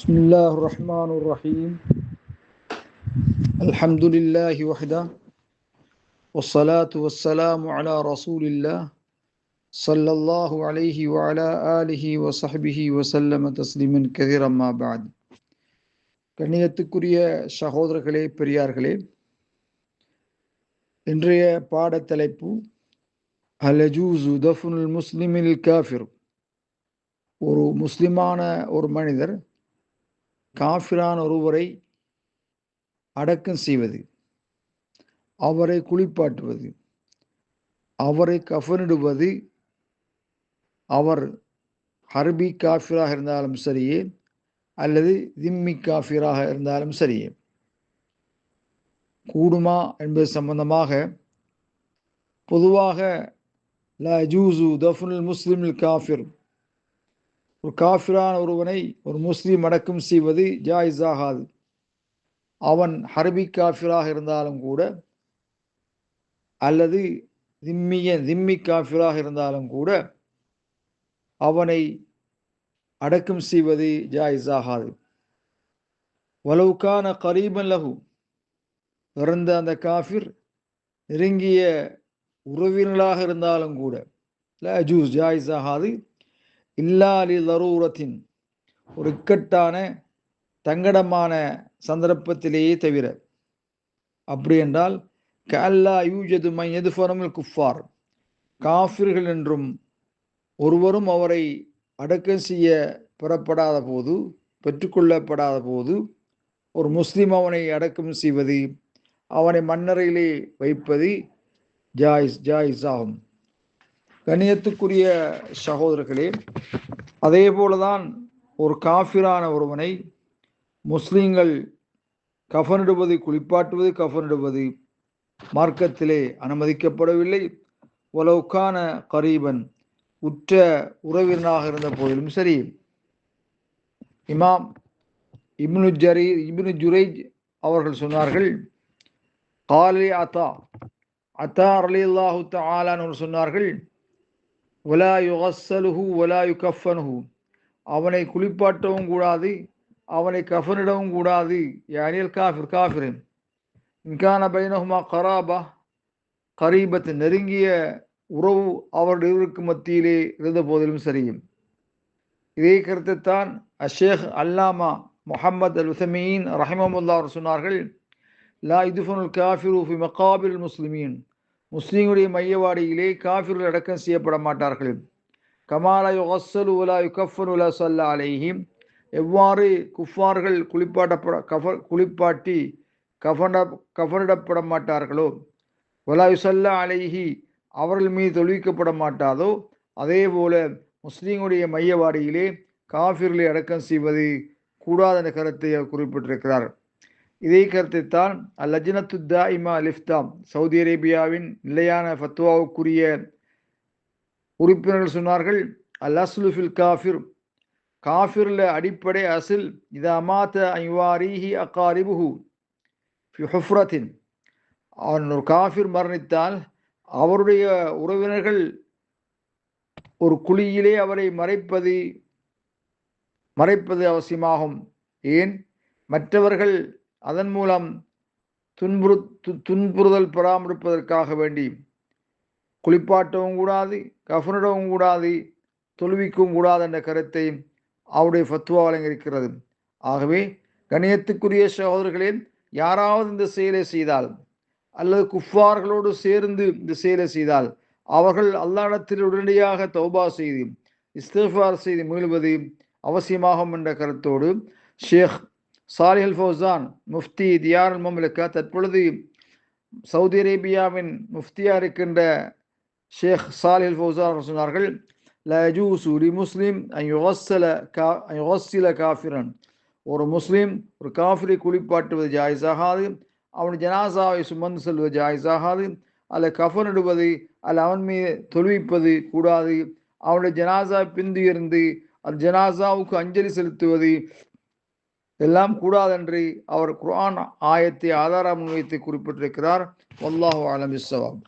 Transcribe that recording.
بسم الله الرحمن الرحيم الحمد لله وحده والصلاة والسلام على رسول الله صلى الله عليه وعلى آله وصحبه وسلم تسليما كثيرا ما بعد. கண்ணியத்துக்குரிய சகோதரர்களே, பெரியார்களே, இன்றைய பாடத்தலைப்பு ஹல் யஜூஸு தஃப்னுல் முஸ்லிமில் காஃபிர். ஒரு முஸ்லிமான ஒரு மனிதர் காஃபிரான ஒருவரை அடக்கம் செய்வது, அவரை குளிப்பாட்டுவது, அவரை கஃனிடுவது, அவர் ஹர்பி காஃபிராக இருந்தாலும் சரியே அல்லது திம்மி காஃபிராக இருந்தாலும் சரியே கூடுமா என்பது சம்பந்தமாக பொதுவாக லா யஜூஸு தஃப்னுல் முஸ்லிமில் காஃபிர், ஒரு காஃபிரான ஒருவனை ஒரு முஸ்லீம் அடக்கம் செய்வது ஜாயிஸ் ஆகாது. அவன் ஹர்பி காஃபிராக இருந்தாலும் கூட அல்லது திம்மி காஃபிராக இருந்தாலும் கூட அவனை அடக்கம் செய்வது ஜாயிஸ் ஆகாது. வலவுகான கரீபன் லஹு, இறந்த அந்த காஃபிர் நெருங்கிய உறவினர்களாக இருந்தாலும் கூட லா யஜூஸ், ஜாயிஸ் ஆகாது. இல்லா லி தரூரத்தின், ஒரு இக்கட்டான தங்கடமான சந்தர்ப்பத்திலேயே தவிர. அப்படி என்றால் கல்லா யூஜது மையது ஃபரமில் குஃபார், காஃபிர்கள் என்றும் ஒருவரும் அவரை அடக்கம் செய்ய பெறப்படாத போது, பெற்றுக்கொள்ளப்படாத போது ஒரு முஸ்லிம் அவனை அடக்கம் செய்வது, அவனை மண்ணறையிலே வைப்பது ஜாயிஸ் ஆகும். கண்ணியத்துக்குரிய சகோதரர்களே, அதே போலதான் ஒரு காஃபிரான ஒருவனை முஸ்லீம்கள் கஃனிடுவது, குளிப்பாட்டுவது, கஃனிடுவது மார்க்கத்திலே அனுமதிக்கப்படவில்லை. வலவுகான கரீபன், உற்ற உறவினராக இருந்த போதிலும் சரி. இமாம் இப்னு ஜுரைஜ் அவர்கள் சொன்னார்கள், காலி அத்தா ரலியல்லாஹு தஆலா அவர்கள் சொன்னார்கள், வலா யுகஸ்ஸலுஹு வலா யுகஃபனுஹு, அவனை குளிப்பாட்டவும் கூடாது, அவனை கஃனிடவும் கூடாது. யானில் காஃபிரின் இன்கான பைனஹுமா கரீபத், நெருங்கிய உறவு அவருடைய இருவருக்கு மத்தியிலே இருந்த போதிலும் சரியும். இதே கருத்தைத்தான் அஷேக் அல்லாமா முஹம்மது அல் உஸைமீன் ரஹிமஹுல்லாஹ் அவர் சொன்னார்கள், லா யுத்ஃபனுல் காஃபிரு ஃபி மகாபில் முஸ்லிமீன், முஸ்லீம்களுடைய மையவாடியிலே காஃபிர்கள் அடக்கம் செய்யப்பட மாட்டார்கள். கமாலா யுகஸ்ஸலு வலா யுகஃபனு வலா ஸல்லா அலைஹிம், எவ்வாறு குஃபார்கள் குளிப்பாட்டி கஃனிடப்பட மாட்டார்களோ, வலா யுஸல்லா அலைஹி, அவர்கள் மீது தொழுவிக்கப்பட மாட்டாதோ, அதே போல முஸ்லீம்களுடைய மையவாடியிலே காஃபிர்களை அடக்கம் செய்வது கூடாத என்ற கருத்தை குறிப்பிட்டிருக்கிறார். இதே கருத்தைத்தான் லஜ்னத்து தாயிமா லிஃப்தா, சவுதி அரேபியாவின் நிலையான ஃபத்வாவுக்குரிய உறுப்பினர்கள் சொன்னார்கள், அல் அஸ்லு ஃபில் காஃபிர், காஃபிர்ல அடிப்படை அசில் இதா மாத ஐவாரிஹி அகாரிபுஹு ஃபி ஹுஃப்ரத்தின், அவன் ஒரு காஃபிர் மரணித்தால் அவருடைய உறவினர்கள் ஒரு குழியிலே அவரை மறைப்பது அவசியமாகும். ஏன்? மற்றவர்கள் அதன் மூலம் துன்புறுதல் பராமரிப்பதற்காக வேண்டி குளிப்பாட்டவும் கூடாது, கஃனிடவும் கூடாது, தொழுவிக்கவும் கூடாது என்ற கருத்தை அவருடைய ஃபத்வா வழங்கியிருக்கிறது. ஆகவே கண்ணியத்துக்குரிய சகோதரர்களே, யாராவது இந்த செயலை செய்தால் அல்லது குஃபார்களோடு சேர்ந்து இந்த செயலை செய்தால் அவர்கள் அல்லாஹ்விடத்தில் உடனடியாக தௌபா செய்து இஸ்திக்ஃபார் செய்து மீள்வது அவசியமாகும் என்ற கருத்தோடு ஷேக் சாலிஹ் அல் ஃபௌசான் முஃப்தி தியார் அல் மம்லக்கா, தற்பொழுது சவுதி அரேபியாவின் முஃப்தியா இருக்கின்ற ஷேக் சாலிஹ் அல் ஃபௌசான் சொன்னார்கள், லா யஜூஸு லி முஸ்லிம் அன் யுகஸ்ஸில காஃபிரன், ஒரு முஸ்லிம் ஒரு காஃபிரை குளிப்பாட்டுவது ஜாயிஸ் ஆகாது, அவன் ஜனாசாவை சுமந்து செல்வது ஜாயிஸ் ஆகாது, அல்ல கஃனிடுவது அல்ல அவன் மீது தொழுவிப்பது கூடாது, அவனுடைய ஜனாசா பிந்துயிருந்து அந்த ஜனாசாவுக்கு அஞ்சலி செலுத்துவது எல்லாம் கூடாதென்று அவர் குர்ஆன் ஆயத்தை ஆதாரம் வைத்து குறிப்பிட்டிருக்கிறார். வல்லாஹு அலம் பிஸ்ஸவாப்.